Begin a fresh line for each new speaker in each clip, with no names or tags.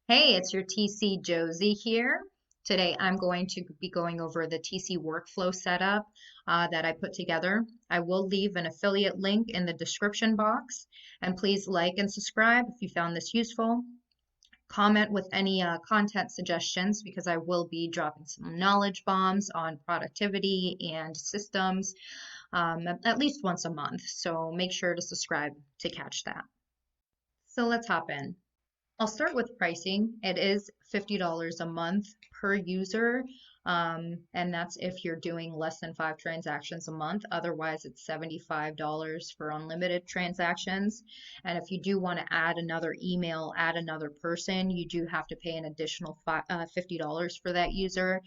Hey, it's your TC Josie here. Today I'm going to be going over the TCWorkFlow setup that I put together. I will leave an affiliate link in the description box, and please like and subscribe if you found this useful. Comment with any content suggestions because I will be dropping some knowledge bombs on productivity and systems at least once a month. So make sure to subscribe to catch that. So let's hop in. I'll start with pricing. It is $50 a month per user, and that's if you're doing less than 5 transactions a month. Otherwise, it's $75 for unlimited transactions. And if you do want to add another email, add another person, you do have to pay an additional $50 for that user.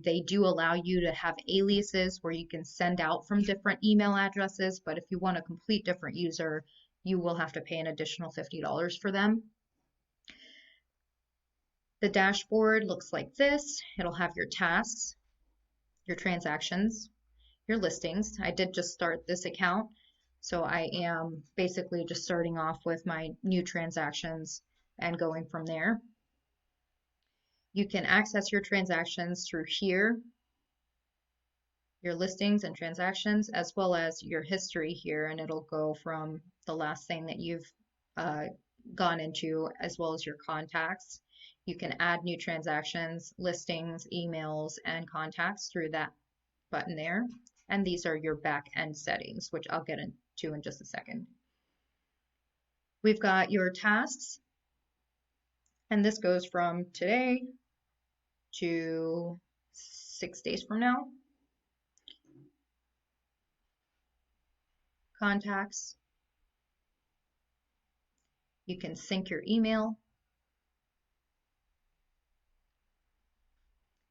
They do allow you to have aliases where you can send out from different email addresses, but if you want a complete different user, you will have to pay an additional $50 for them. The dashboard looks like this. It'll have your tasks, your transactions, your listings. I did just start this account, so I am basically just starting off with my new transactions and going from there. You can access your transactions through here, your listings and transactions, as well as your history here, and it'll go from the last thing that you've gone into, as well as your contacts. You can add new transactions, listings, emails, and contacts through that button there. And these are your back end settings, which I'll get into in just a second. We've got your tasks, and this goes from today to 6 days from now. Contacts. You can sync your email,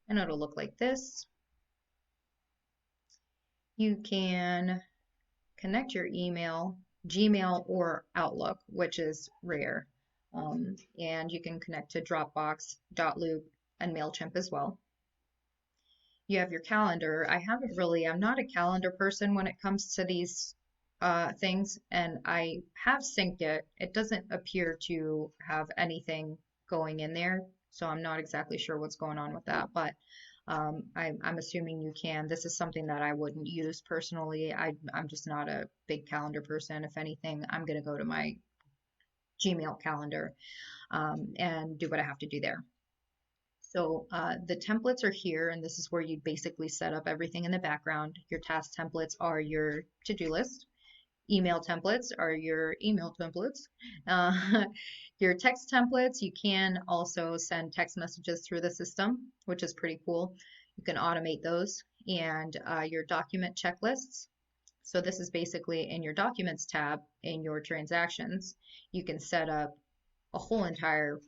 and it'll look like this. You can connect your email, Gmail or Outlook, which is rare. And you can connect to Dropbox, Dotloop, and MailChimp as well. You have your calendar. I'm not a calendar person when it comes to these things, and I have synced it. It doesn't appear to have anything going in there, so I'm not exactly sure what's going on with that, but I'm assuming you can. This is something that I wouldn't use personally. I'm just not a big calendar person. If anything, I'm going to go to my Gmail calendar and do what I have to do there. So the templates are here, and this is where you basically set up everything in the background. Your task templates are your to-do list. Email templates are your email templates. Your text templates, you can also send text messages through the system, which is pretty cool. You can automate those. And your document checklists. So this is basically in your documents tab in your transactions. You can set up a whole entire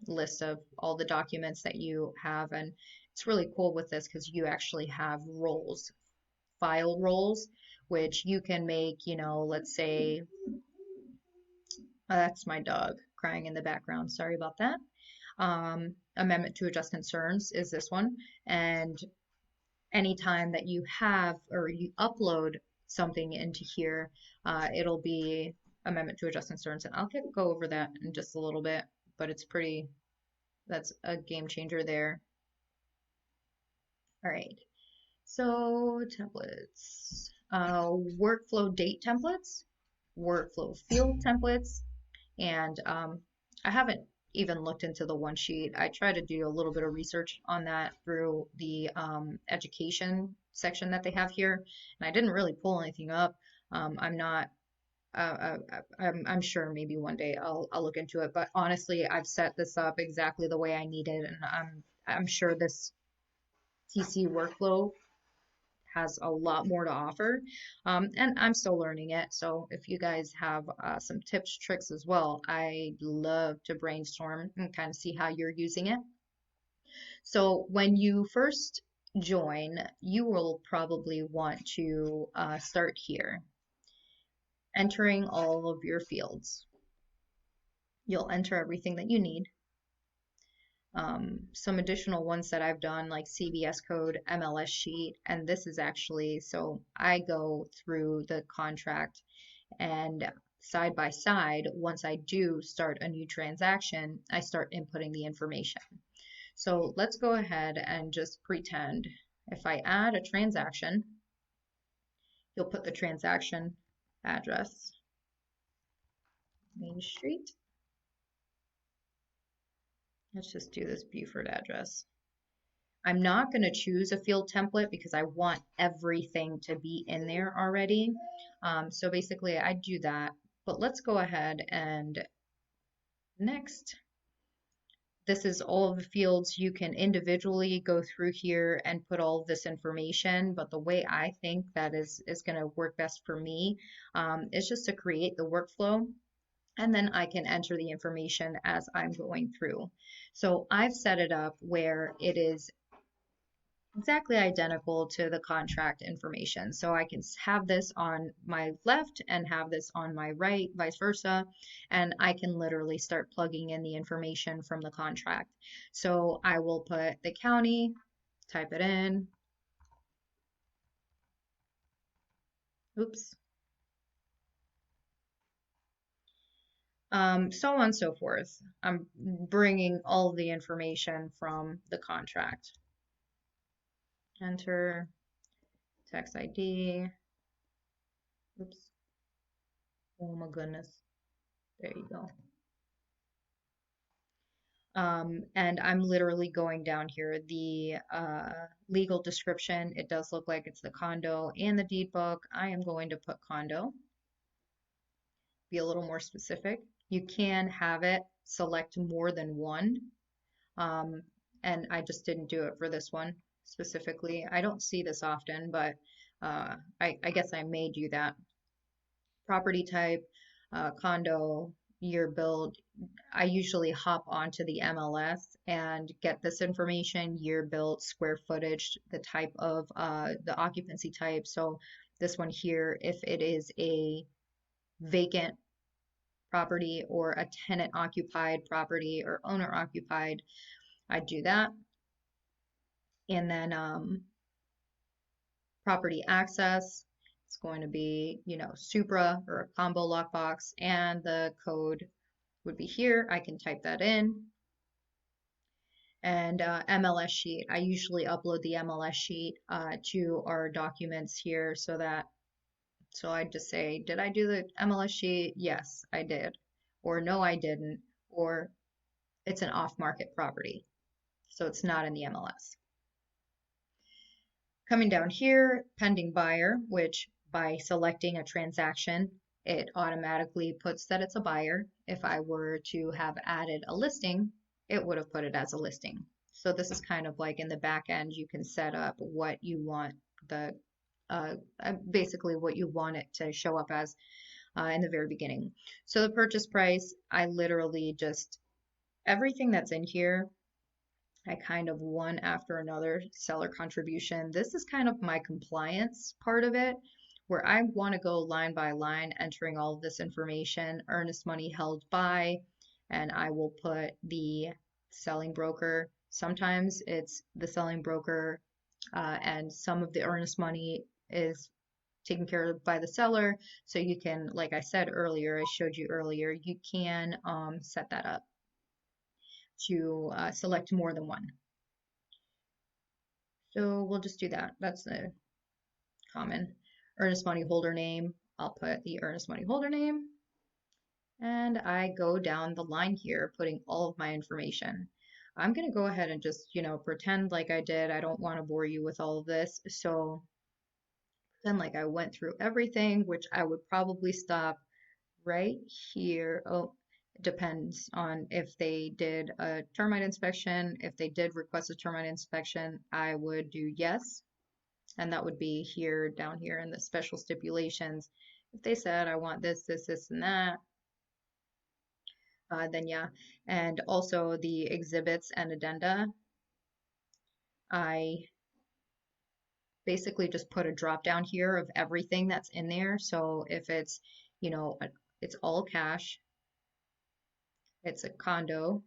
list of all the documents that you have. And it's really cool with this because you actually have roles, file roles, which you can make, let's say, that's my dog crying in the background. Sorry about that. Amendment to address concerns is this one. And anytime that you have or you upload something into here, it'll be amendment to address concerns. And I'll go over that in just a little bit, but that's a game changer there. All right. So templates. Workflow date templates, workflow field templates, and I haven't even looked into the one sheet. I try to do a little bit of research on that through the education section that they have here, and I didn't really pull anything up. I'm sure maybe one day I'll look into it, but honestly, I've set this up exactly the way I need it, and I'm sure this TCWorkFlow has a lot more to offer, and I'm still learning it. So if you guys have some tips, tricks as well, I love to brainstorm and kind of see how you're using it. So when you first join, you will probably want to start here, entering all of your fields. You'll enter everything that you need. Some additional ones that I've done, like CVS code, MLS sheet, and this is actually, so I go through the contract and side by side, once I do start a new transaction, I start inputting the information. So let's go ahead and just pretend if I add a transaction, you'll put the transaction address, Main Street. Let's just do this Beaufort address. I'm not going to choose a field template because I want everything to be in there already. So basically I do that, but let's go ahead and next. This is all of the fields. You can individually go through here and put all of this information, but the way I think that is going to work best for me is just to create the workflow, and then I can enter the information as I'm going through. So I've set it up where it is exactly identical to the contract information. So I can have this on my left and have this on my right, vice versa, and I can literally start plugging in the information from the contract. So I will put the county, type it in, oops, so on and so forth. I'm bringing all of the information from the contract. Enter, tax ID, oops, oh my goodness, there you go. And I'm literally going down here, the legal description, it does look like it's the condo and the deed book. I am going to put condo, be a little more specific. You can have it select more than one, and I just didn't do it for this one specifically. I don't see this often, but I guess I may do that. Property type, condo, year build. I usually hop onto the MLS and get this information, year built, square footage, the type of the occupancy type. So this one here, if it is a vacant property or a tenant occupied property or owner occupied, I do that. And then property access, it's going to be, you know, Supra or a combo lockbox, and the code would be here. I can type that in. And MLS sheet, I usually upload the MLS sheet to our documents here so I just say, did I do the MLS sheet? Yes, I did. Or no, I didn't. Or it's an off-market property, so it's not in the MLS. Coming down here, pending buyer, which by selecting a transaction, it automatically puts that it's a buyer. If I were to have added a listing, it would have put it as a listing. So this is kind of like in the back end, you can set up what you want the basically what you want it to show up as in the very beginning. So the purchase price, I literally just, everything that's in here, I kind of one after another, seller contribution. This is kind of my compliance part of it, where I want to go line by line, entering all of this information, earnest money held by, and I will put the selling broker. Sometimes it's the selling broker, and some of the earnest money is taken care of by the seller. So you can, like I said earlier, I showed you earlier, you can set that up to select more than one. So we'll just do that. That's the common. Earnest money holder name, I'll put the earnest money holder name. And I go down the line here, putting all of my information. I'm going to go ahead and just, you know, pretend like I did. I don't want to bore you with all of this. So pretend like I went through everything, which I would probably stop right here. Oh, it depends on if they did a termite inspection. If they did request a termite inspection, I would do yes. And that would be here, down here in the special stipulations. If they said, I want this, this, this, and that, then yeah. And also the exhibits and addenda, I basically just put a drop down here of everything that's in there. So if it's, you know, it's all cash, it's a condo,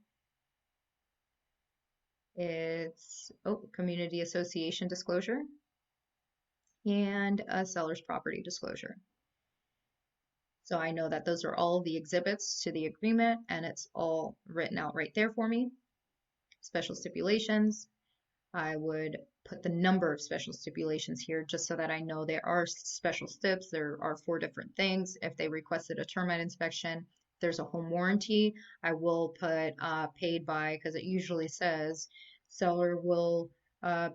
it's community association disclosure, and a seller's property disclosure. So I know that those are all the exhibits to the agreement, and it's all written out right there for me. Special stipulations. I would put the number of special stipulations here just so that I know there are special stips. There are 4 different things. If they requested a termite inspection, there's a home warranty. I will put paid by, because it usually says seller will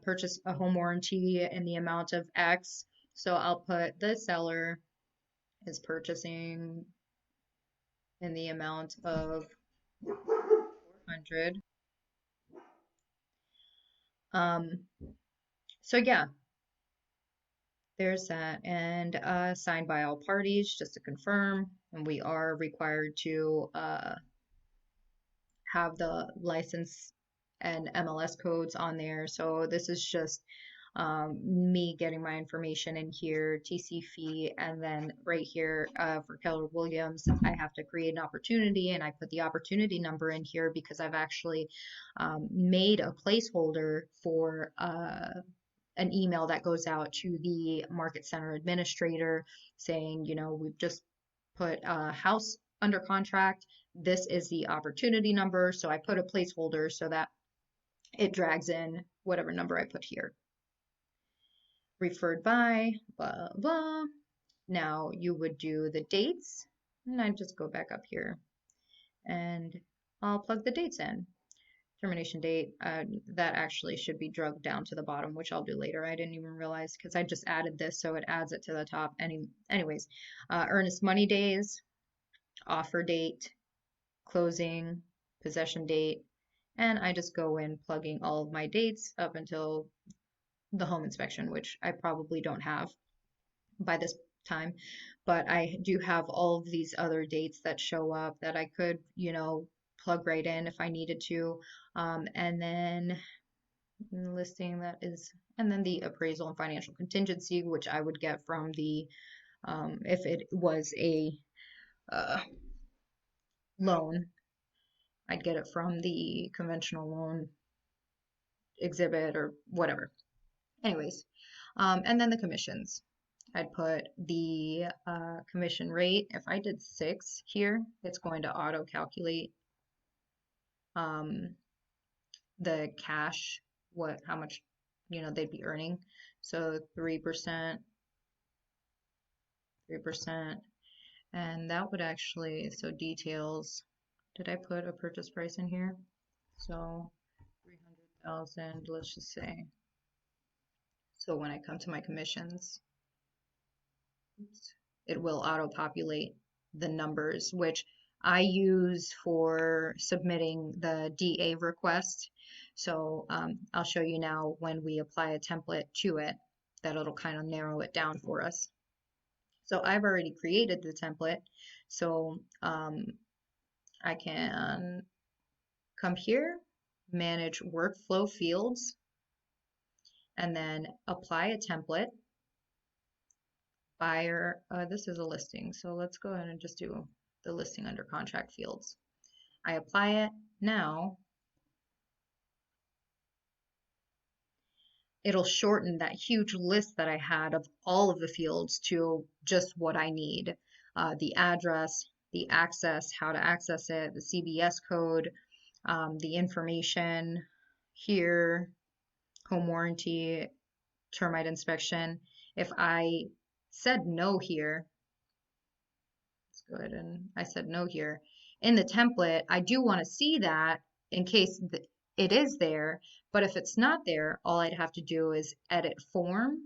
purchase a home warranty in the amount of X. So I'll put the seller is purchasing in the amount of 400. So yeah, there's that, and signed by all parties just to confirm. And we are required to have the license and MLS codes on there. So this is just me getting my information in here, TC fee, and then right here for Keller Williams, I have to create an opportunity, and I put the opportunity number in here because I've actually made a placeholder for an email that goes out to the market center administrator saying, you know, we've just put a house under contract. This is the opportunity number. So I put a placeholder so that it drags in whatever number I put here. Referred by, blah, blah. Now you would do the dates, and I just go back up here and I'll plug the dates in. Termination date, that actually should be drugged down to the bottom, which I'll do later. I didn't even realize because I just added this, so it adds it to the top. Anyways, earnest money days, offer date, closing, possession date, and I just go in plugging all of my dates up until the home inspection, which I probably don't have by this time, but I do have all of these other dates that show up that I could, you know, plug right in if I needed to. And then listing that is, and then the appraisal and financial contingency, which I would get from the, if it was a loan, I'd get it from the conventional loan exhibit or whatever. Anyways, and then the commissions. I'd put the commission rate. If I did 6 here, it's going to auto calculate the cash, how much, you know, they'd be earning. So 3%, and that would actually, so details, did I put a purchase price in here? So 300,000, let's just say. So when I come to my commissions, it will auto-populate the numbers, which I use for submitting the DA request. So I'll show you now when we apply a template to it, that it'll kind of narrow it down for us. So I've already created the template. So I can come here, manage workflow fields, and then apply a template. Buyer, this is a listing, so let's go ahead and just do the listing under contract fields. I apply it now. It'll shorten that huge list that I had of all of the fields to just what I need. The address, the access, how to access it, the CBS code, the information here, home warranty, termite inspection. If I said no here, let's go ahead and I said no here. In the template, I do want to see that in case it is there, but if it's not there, all I'd have to do is edit form,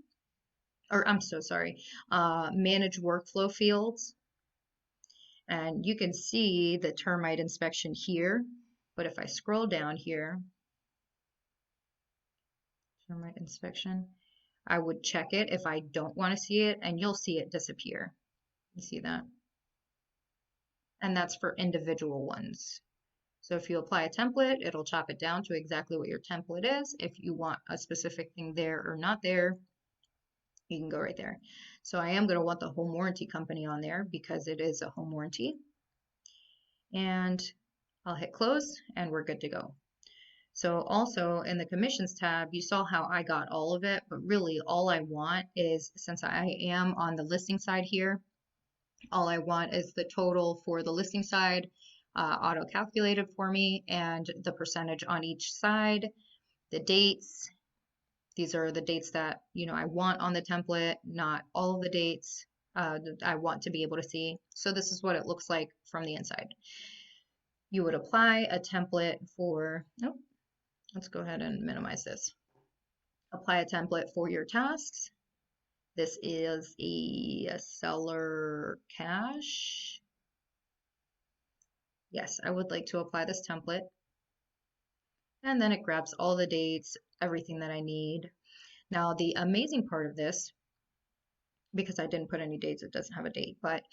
or I'm so sorry, manage workflow fields. And you can see the termite inspection here, but if I scroll down here, termite inspection, I would check it if I don't want to see it, and you'll see it disappear. You see that? And that's for individual ones. So if you apply a template, it'll chop it down to exactly what your template is. If you want a specific thing there or not there, you can go right there. So I am going to want the home warranty company on there because it is a home warranty. And I'll hit close and we're good to go. So also in the commissions tab, you saw how I got all of it, but really all I want is, since I am on the listing side here, All I want is the total for the listing side, auto-calculated for me, and the percentage on each side, the dates. These are the dates that, you know, I want on the template, not all of the dates that I want to be able to see. So this is what it looks like from the inside. You would apply a template for, oh, let's go ahead and minimize this. Apply a template for your tasks. This is a seller cache. Yes, I would like to apply this template. And then it grabs all the dates, everything that I need. Now, the amazing part of this, because I didn't put any dates, it doesn't have a date, but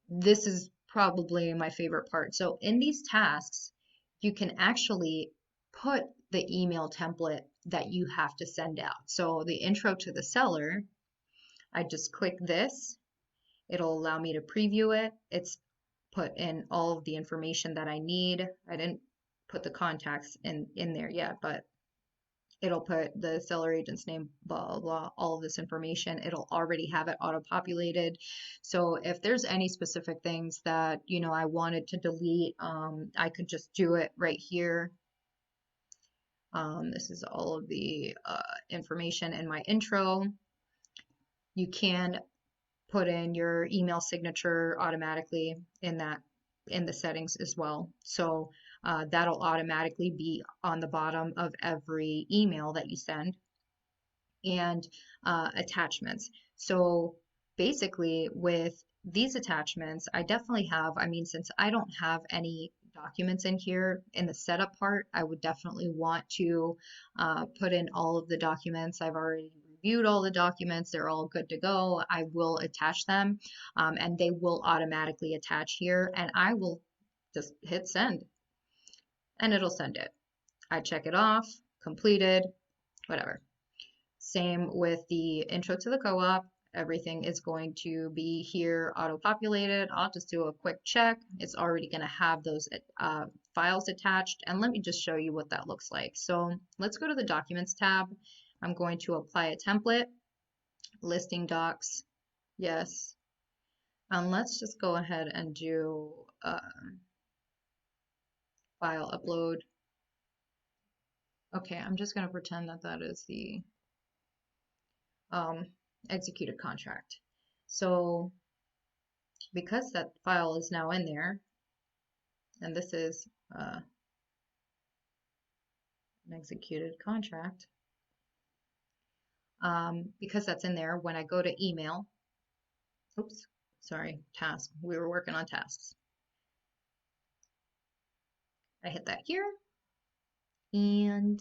this is probably my favorite part. So in these tasks, you can actually put the email template that you have to send out. So the intro to the seller, I just click this. It'll allow me to preview it. It's put in all of the information that I need. I didn't put the contacts in there yet, but it'll put the seller agent's name, blah, blah, blah, all of this information. It'll already have it auto-populated. So if there's any specific things that, you know, I wanted to delete, I could just do it right here. This is all of the information in my intro. You can put in your email signature automatically in the settings as well. So that'll automatically be on the bottom of every email that you send. And attachments. So basically with these attachments, I definitely have, I mean, since I don't have any documents in here in the setup part, I would definitely want to put in all of the documents. I've already reviewed all the documents. They're all good to go. I will attach them and they will automatically attach here, and I will just hit send and it'll send it. I check it off, completed, whatever. Same with the intro to the co-op. Everything is going to be here auto-populated. I'll just do a quick check. It's already going to have those files attached. And let me just show you what that looks like. So let's go to the Documents tab. I'm going to apply a template, listing docs, yes. And let's just go ahead and do file upload. Okay, I'm just going to pretend that that is the executed contract. So because that file is now in there, and this is an executed contract, because that's in there, when I go to email, oops, sorry, task, we were working on tasks. I hit that here, and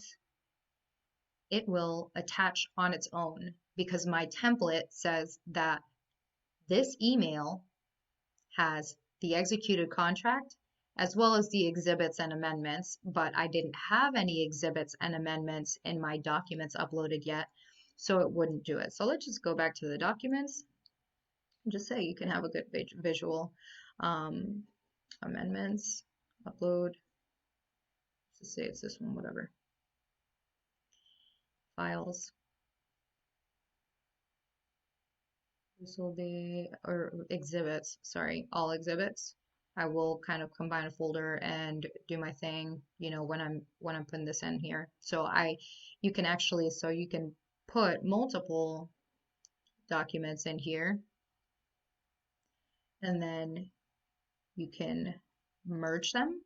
it will attach on its own because my template says that this email has the executed contract as well as the exhibits and amendments, but I didn't have any exhibits and amendments in my documents uploaded yet, so it wouldn't do it. So let's just go back to the documents and just say you can have a good visual. Amendments, upload, let's just say it's this one, whatever. Files. This will be, or exhibits, sorry, all exhibits. I will kind of combine a folder and do my thing, you know, when I'm putting this in here. So you can actually, so you can put multiple documents in here, and then you can merge them.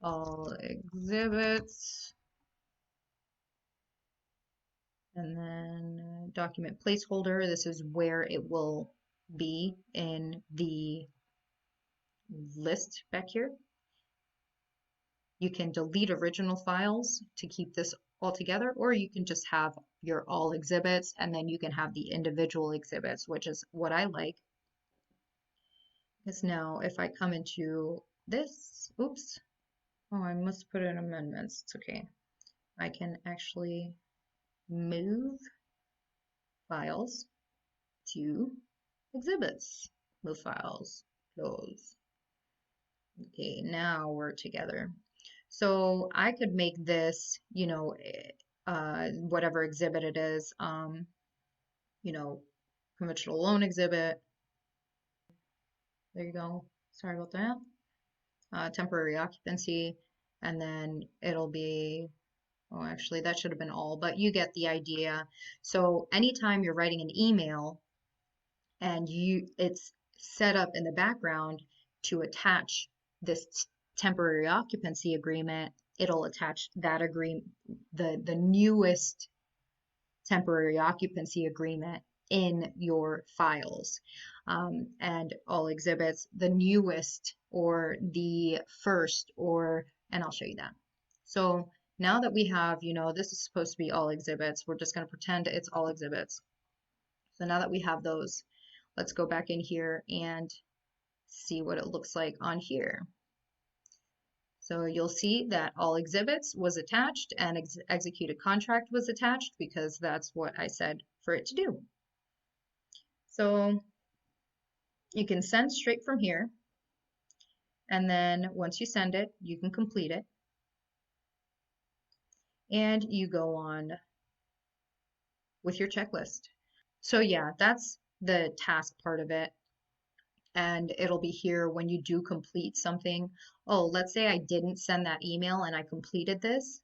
All exhibits. And then document placeholder, this is where it will be in the list back here. You can delete original files to keep this all together, or you can just have your all exhibits, and then you can have the individual exhibits, which is what I like. Because now if I come into this, oops, oh, I must put in amendments, it's okay. I can actually move files to exhibits, move files, close. Okay, now we're together. So I could make this, you know, whatever exhibit it is, you know, conventional loan exhibit. There you go. Sorry about that. Temporary occupancy, and then it'll be, oh, actually, that should have been all, but you get the idea. So anytime you're writing an email and it's set up in the background to attach this temporary occupancy agreement, it'll attach that agreement, the newest temporary occupancy agreement in your files. And all exhibits, the newest or the first, or, and I'll show you that. So now that we have, this is supposed to be all exhibits, we're just going to pretend it's all exhibits. So now that we have those, let's go back in here and see what it looks like on here. So you'll see that all exhibits was attached and executed contract was attached because that's what I said for it to do. So you can send straight from here. And then once you send it, you can complete it. And you go on with your checklist. So yeah, that's the task part of it. And it'll be here when you do complete something. Oh, let's say I didn't send that email and I completed this.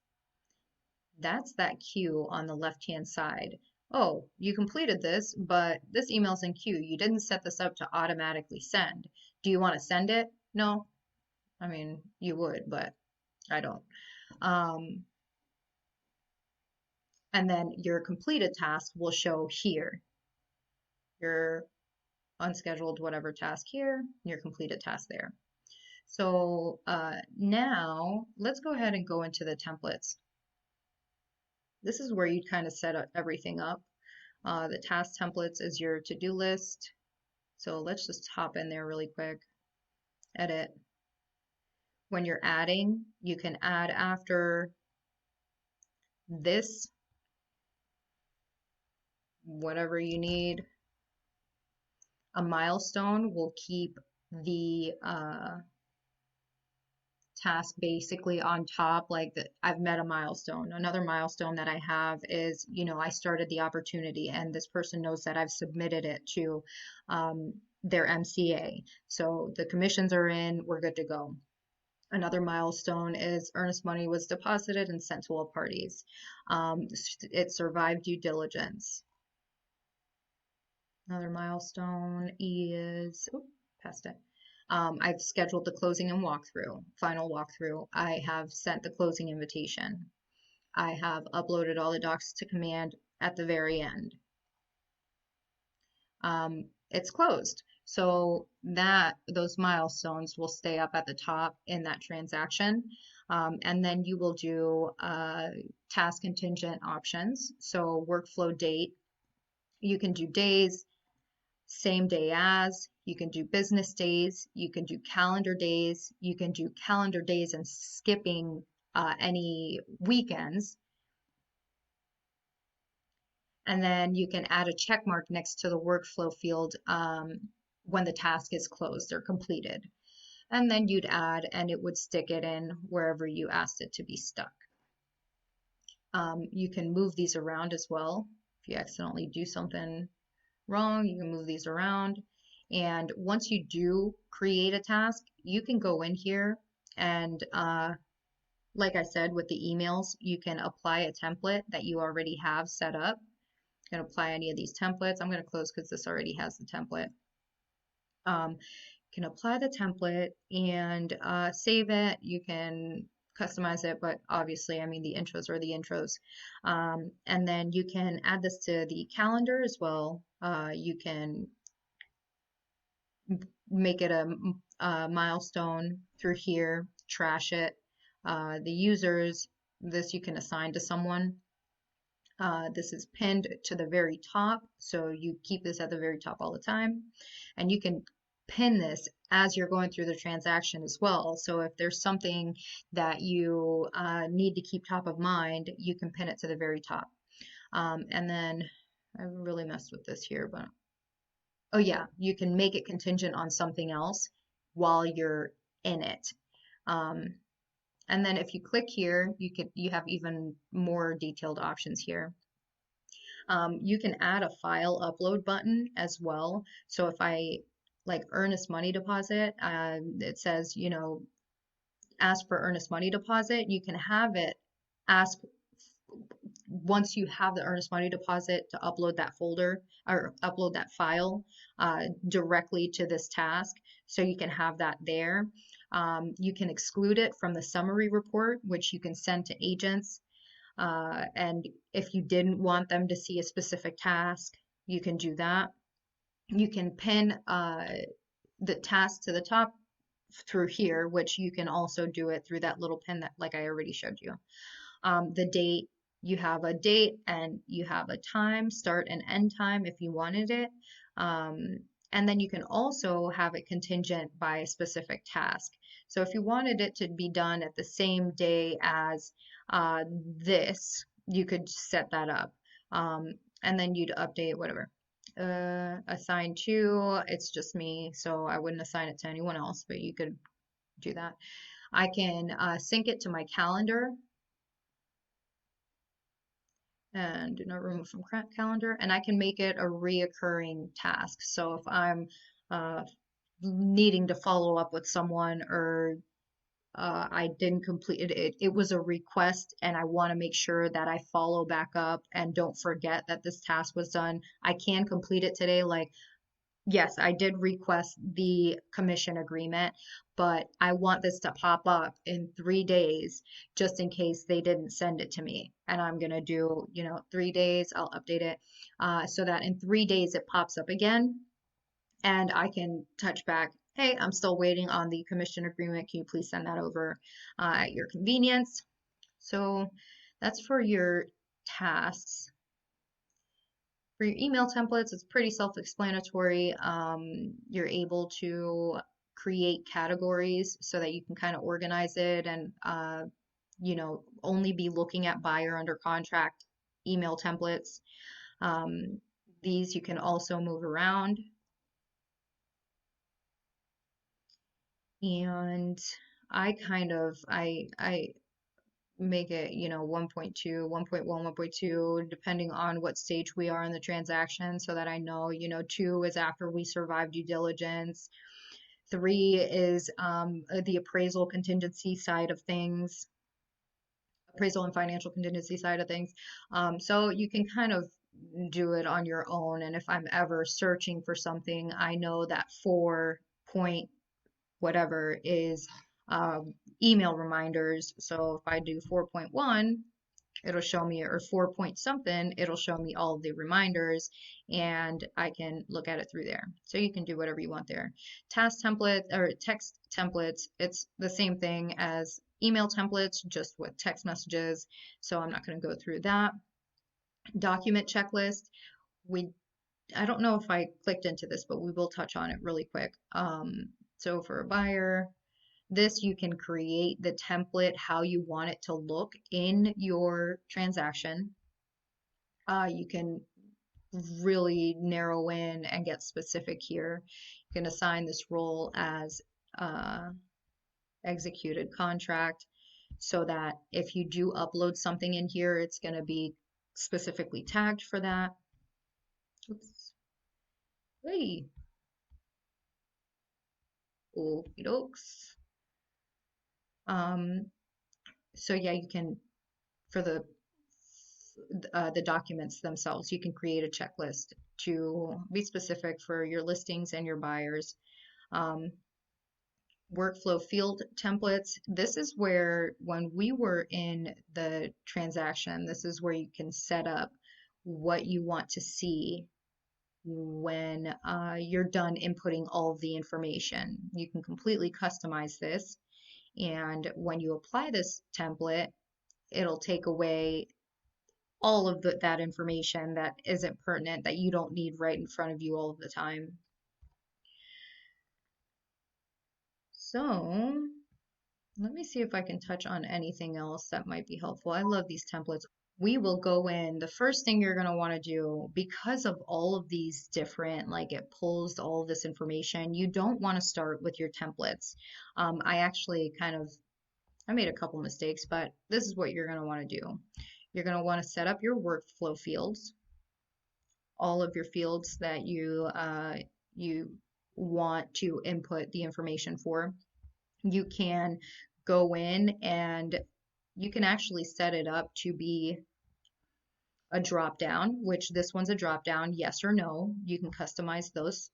That's that queue on the left-hand side. Oh, you completed this, but this email's in queue. You didn't set this up to automatically send. Do you want to send it? No. I mean, you would, but I don't. And then your completed task will show here. Your unscheduled whatever task here, your completed task there. So now let's go ahead and go into the templates. This is where you'd kind of set everything up. The task templates is your to-do list. So let's just hop in there really quick. Edit. When you're adding, you can add after this, whatever you need. A milestone will keep the task basically on top, like I've met a milestone. Another milestone that I have is, I started the opportunity and this person knows that I've submitted it to their MCA. So the commissions are in, we're good to go. Another milestone is earnest money was deposited and sent to all parties. It survived due diligence. Another milestone is, past it. I've scheduled the closing and walkthrough, final walkthrough. I have sent the closing invitation. I have uploaded all the docs to command at the very end. It's closed. So those milestones will stay up at the top in that transaction. And then you will do task contingent options. So workflow date, you can do days, same day as, you can do business days, you can do calendar days, you can do calendar days and skipping any weekends. And then you can add a check mark next to the workflow field when the task is closed or completed. And then you'd add, and it would stick it in wherever you asked it to be stuck. You can move these around as well. If you accidentally do something wrong, you can move these around. And once you do create a task, you can go in here and like I said with the emails, you can apply a template that you already have set up. You can apply any of these templates. I'm going to close because this already has the template. You can apply the template and save it. You can customize it, but obviously, I mean, the intros are the intros. And then you can add this to the calendar as well. You can make it a milestone through here, trash it. The users, this you can assign to someone. This is pinned to the very top, so you keep this at the very top all the time. And you can pin this as you're going through the transaction as well. So if there's something that you need to keep top of mind, you can pin it to the very top. And then I really messed with this here, but oh yeah, you can make it contingent on something else while you're in it. And then if you click here, you have even more detailed options here. You can add a file upload button as well. So if I like earnest money deposit, it says, you know, ask for earnest money deposit. You can have it ask once you have the earnest money deposit to upload that folder or upload that file directly to this task. So you can have that there. You can exclude it from the summary report, which you can send to agents. And if you didn't want them to see a specific task, you can do that. You can pin the task to the top through here, which you can also do it through that little pin that like I already showed you. The date, you have a date and you have a time, start and end time if you wanted it. And then you can also have it contingent by a specific task. So if you wanted it to be done at the same day as this, you could set that up. And then you'd update whatever. Assign to, it's just me, so I wouldn't assign it to anyone else, but you could do that. I can sync it to my calendar and do not remove from calendar, and I can make it a reoccurring task. So if I'm needing to follow up with someone, or I didn't complete it, it was a request and I want to make sure that I follow back up and don't forget that this task was done, I can complete it today. Like, yes, I did request the commission agreement, but I want this to pop up in 3 days just in case they didn't send it to me. And I'm going to do, you know, 3 days, I'll update it so that in 3 days it pops up again and I can touch back. Hey, I'm still waiting on the commission agreement. Can you please send that over at your convenience? So that's for your tasks. For your email templates, it's pretty self-explanatory. You're able to create categories so that you can kind of organize it and, you know, only be looking at buyer under contract email templates. These you can also move around. And I make it, you know, 1.2, 1.1, 1.2, depending on what stage we are in the transaction, so that I know, you know, 2 is after we survive due diligence. 3 is the appraisal contingency side of things, appraisal and financial contingency side of things. So you can kind of do it on your own. And if I'm ever searching for something, I know that 4 point whatever is email reminders. So if I do 4.1, it'll show me, or 4 point something, it'll show me all of the reminders and I can look at it through there. So you can do whatever you want there. Task templates or text templates, it's the same thing as email templates, just with text messages. So I'm not going to go through that. Document checklist. I don't know if I clicked into this, but we will touch on it really quick. So for a buyer, this you can create the template how you want it to look in your transaction. You can really narrow in and get specific here. You can assign this role as executed contract so that if you do upload something in here, it's going to be specifically tagged for that. Oops. Hey. Okie dokes. So yeah, you can, for the documents themselves, you can create a checklist to be specific for your listings and your buyers. Workflow field templates. This is where, when we were in the transaction, this is where you can set up what you want to see when you're done inputting all of the information. You can completely customize this. And when you apply this template, it'll take away all of that information that isn't pertinent, that you don't need right in front of you all of the time. So let me see if I can touch on anything else that might be helpful. I love these templates. We will go in. The first thing you're going to want to do, because of all of these different, like it pulls all of this information, you don't want to start with your templates. I actually kind of I made a couple mistakes, but this is what you're going to want to do. You're going to want to set up your workflow fields, all of your fields that you want to input the information for. You can go in and you can actually set it up to be a drop down, which this one's a drop down, yes or no. You can customize those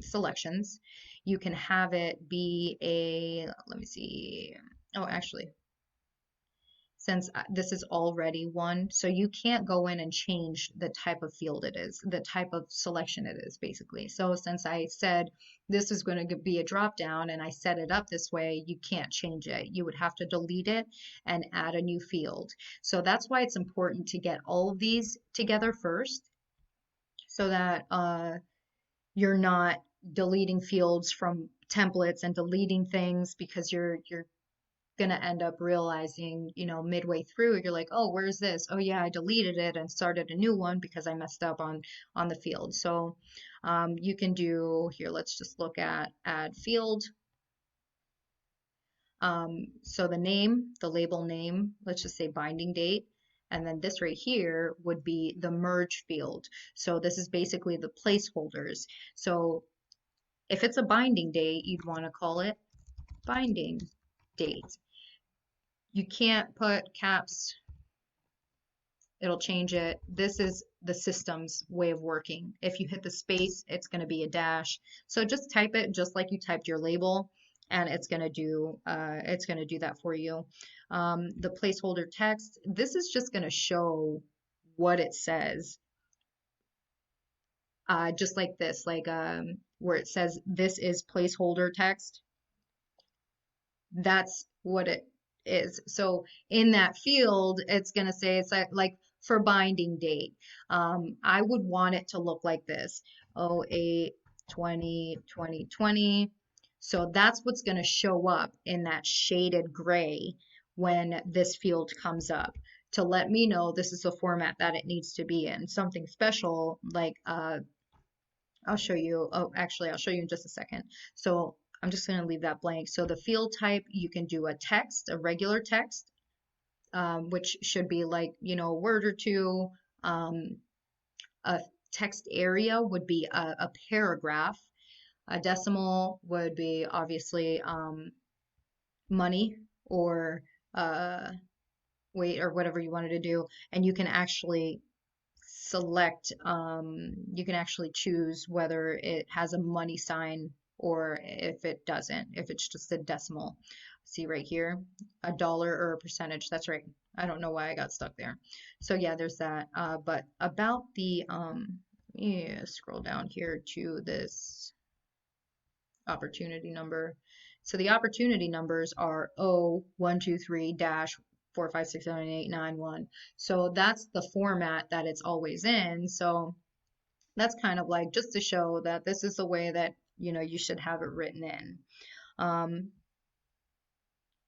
selections. You can have it be a, let me see. Oh, actually, since this is already one, so you can't go in and change the type of field it is, the type of selection it is, basically. So since I said this is going to be a drop down and I set it up this way, you can't change it. You would have to delete it and add a new field. So that's why it's important to get all of these together first, so that you're not deleting fields from templates and deleting things, because you're going to end up realizing, you know, midway through, you're like, oh, where's this? Oh yeah, I deleted it and started a new one because I messed up on the field. So you can do here, let's just look at add field. So the name, the label name, let's just say binding date. And then this right here would be the merge field. So this is basically the placeholders. So if it's a binding date, you'd want to call it binding date. You can't put caps, it'll change it. This is the system's way of working. If you hit the space, it's going to be a dash. So just type it just like you typed your label, and it's going to do that for you. The placeholder text, this is just going to show what it says. Just like this, like where it says this is placeholder text. That's what it is. So in that field, it's going to say, it's like for binding date. I would want it to look like this, 08/20/2020. So that's what's going to show up in that shaded gray when this field comes up, to let me know this is the format that it needs to be in. Something special like, I'll show you, oh, actually, I'll show you in just a second. So I'm just going to leave that blank. So the field type, you can do a text, a regular text, which should be like, you know, a word or two. A text area would be a paragraph. A decimal would be obviously money or weight or whatever you wanted to do. And you can actually select, you can actually choose whether it has a money sign or if it doesn't, if it's just a decimal. See right here, a dollar or a percentage. That's right. I don't know why I got stuck there. So yeah, there's that. But about the, yeah, scroll down here to this opportunity number. So the opportunity numbers are 0/123-4567891. So that's the format that it's always in. So that's kind of like just to show that this is the way that, you know, you should have it written in.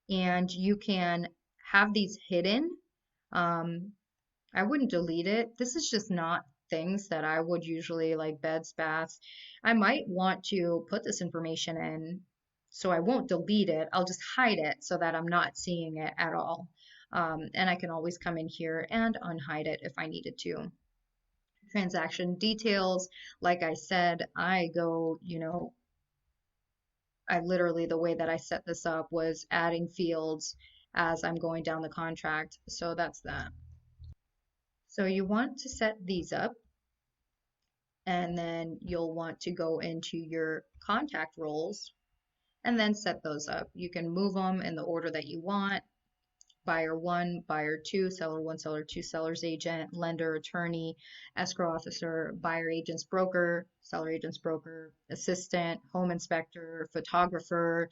And you can have these hidden. I wouldn't delete it. This is just not things that I would usually, like beds, baths. I might want to put this information in, so I won't delete it. I'll just hide it so that I'm not seeing it at all. And I can always come in here and unhide it if I needed to. Transaction details, like I said, I go, you know, I literally, the way that I set this up was adding fields as I'm going down the contract. So that's that. So you want to set these up, and then you'll want to go into your contact roles and then set those up. You can move them in the order that you want. Buyer 1, buyer 2, seller 1, seller 2, seller's agent, lender, attorney, escrow officer, buyer agent's broker, seller agent's broker, assistant, home inspector, photographer,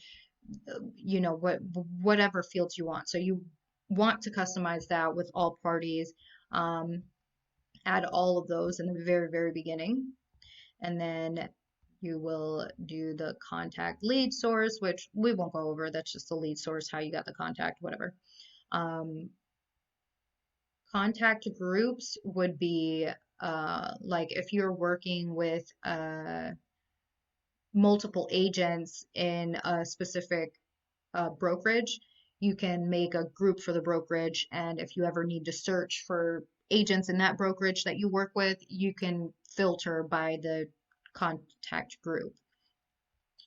you know, whatever fields you want. So you want to customize that with all parties. Add all of those in the very, very beginning. And then you will do the contact lead source, which we won't go over. That's just the lead source, how you got the contact, whatever. Contact groups would be like if you're working with multiple agents in a specific brokerage, you can make a group for the brokerage, and if you ever need to search for agents in that brokerage that you work with, you can filter by the contact group.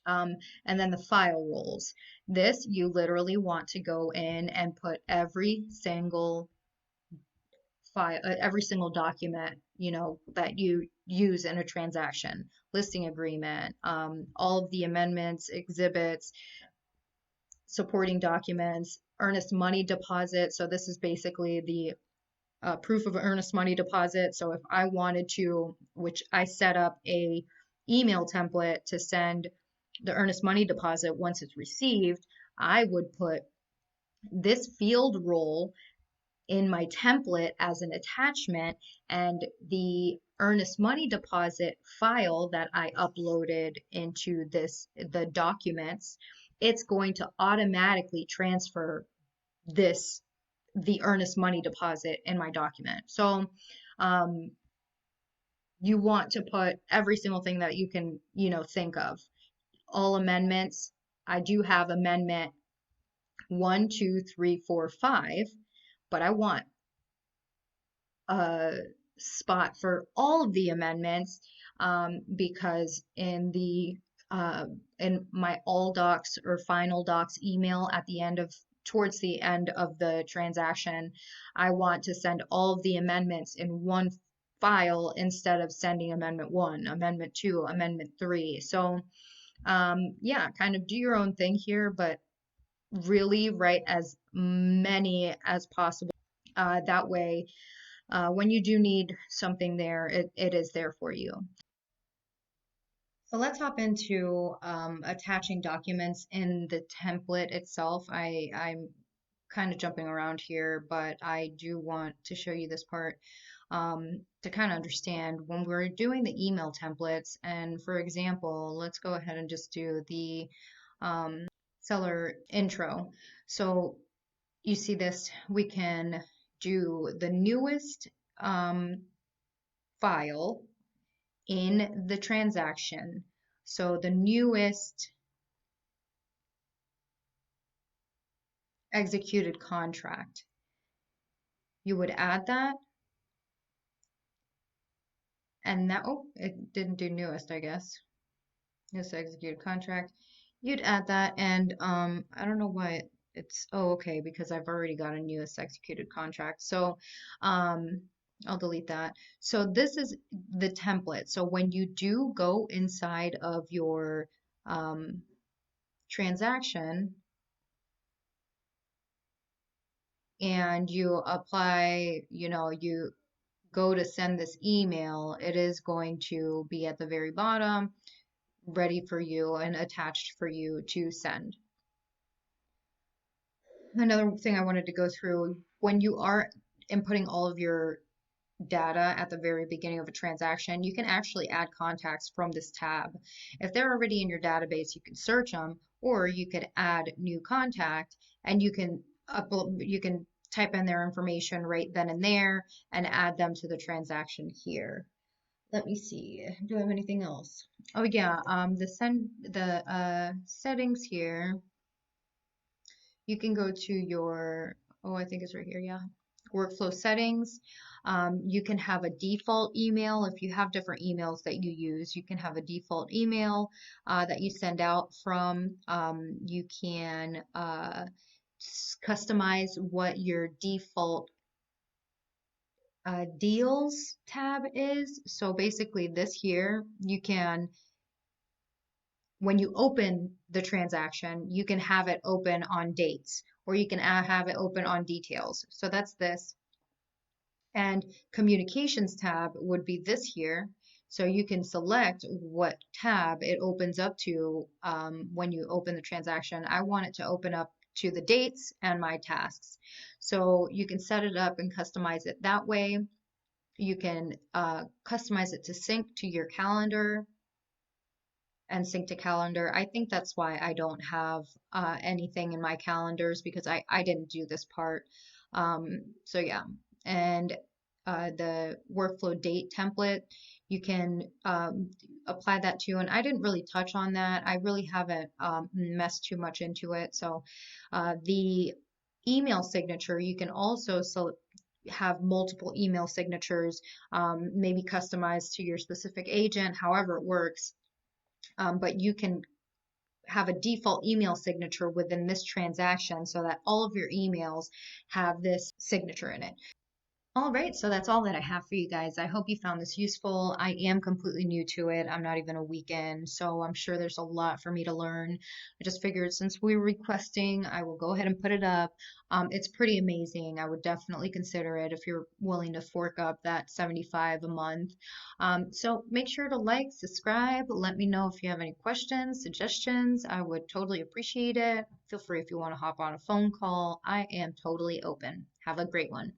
And then the file roles. This, you literally want to go in and put every single file, every single document, that you use in a transaction, listing agreement, all of the amendments, exhibits, supporting documents, earnest money deposit. So this is basically the proof of earnest money deposit. So if I wanted to, which I set up a email template to send the earnest money deposit once it's received, I would put this field role in my template as an attachment, and the earnest money deposit file that I uploaded into the documents, it's going to automatically transfer the earnest money deposit in my document. So you want to put every single thing that you can, think of. All amendments. I do have amendment 1, 2, 3, 4, 5, but I want a spot for all of the amendments, because in my all docs or final docs email towards the end of the transaction, I want to send all of the amendments in one file instead of sending amendment 1, amendment 2, amendment 3. So yeah, kind of do your own thing here, but really write as many as possible. That way, when you do need something there, it is there for you. So let's hop into attaching documents in the template itself. I'm kind of jumping around here, but I do want to show you this part to kind of understand when we're doing the email templates. And for example, let's go ahead and just do the seller intro. So you see this, we can do the newest file in the transaction. So the newest executed contract. You would add that. And that, oh, it didn't do newest, I guess. Newest executed contract. You'd add that, and I don't know why it's, oh, okay, because I've already got a newest executed contract. So I'll delete that. So this is the template. So when you do go inside of your transaction and you apply, you go to send this email, it is going to be at the very bottom, ready for you and attached for you to send. Another thing I wanted to go through, when you are inputting all of your data at the very beginning of a transaction, you can actually add contacts from this tab. If they're already in your database, you can search them, or you could add new contact, and you can type in their information right then and there and add them to the transaction here. Let me see. Do I have anything else? Oh yeah, the settings here. You can go to your, oh, I think it's right here, yeah. Workflow settings. You can have a default email. If you have different emails that you use, you can have a default email that you send out from. You can customize what your default deals tab is. So basically this here, you can, when you open the transaction, you can have it open on dates, or you can have it open on details. So that's this. And communications tab would be this here. So you can select what tab it opens up to when you open the transaction. I want it to open up to the dates and my tasks. So you can set it up and customize it that way. You can customize it to sync to your calendar and sync to calendar. I think that's why I don't have anything in my calendars, because I didn't do this part. So yeah, and the workflow date template, you can apply that to. And I didn't really touch on that. I really haven't messed too much into it. So the email signature, you can also have multiple email signatures, maybe customized to your specific agent, however it works. But you can have a default email signature within this transaction so that all of your emails have this signature in it. All right, so that's all that I have for you guys. I hope you found this useful. I am completely new to it. I'm not even a week in, so I'm sure there's a lot for me to learn. I just figured since we were requesting, I will go ahead and put it up. It's pretty amazing. I would definitely consider it if you're willing to fork up that $75 a month. So make sure to like, subscribe. Let me know if you have any questions, suggestions. I would totally appreciate it. Feel free if you want to hop on a phone call. I am totally open. Have a great one.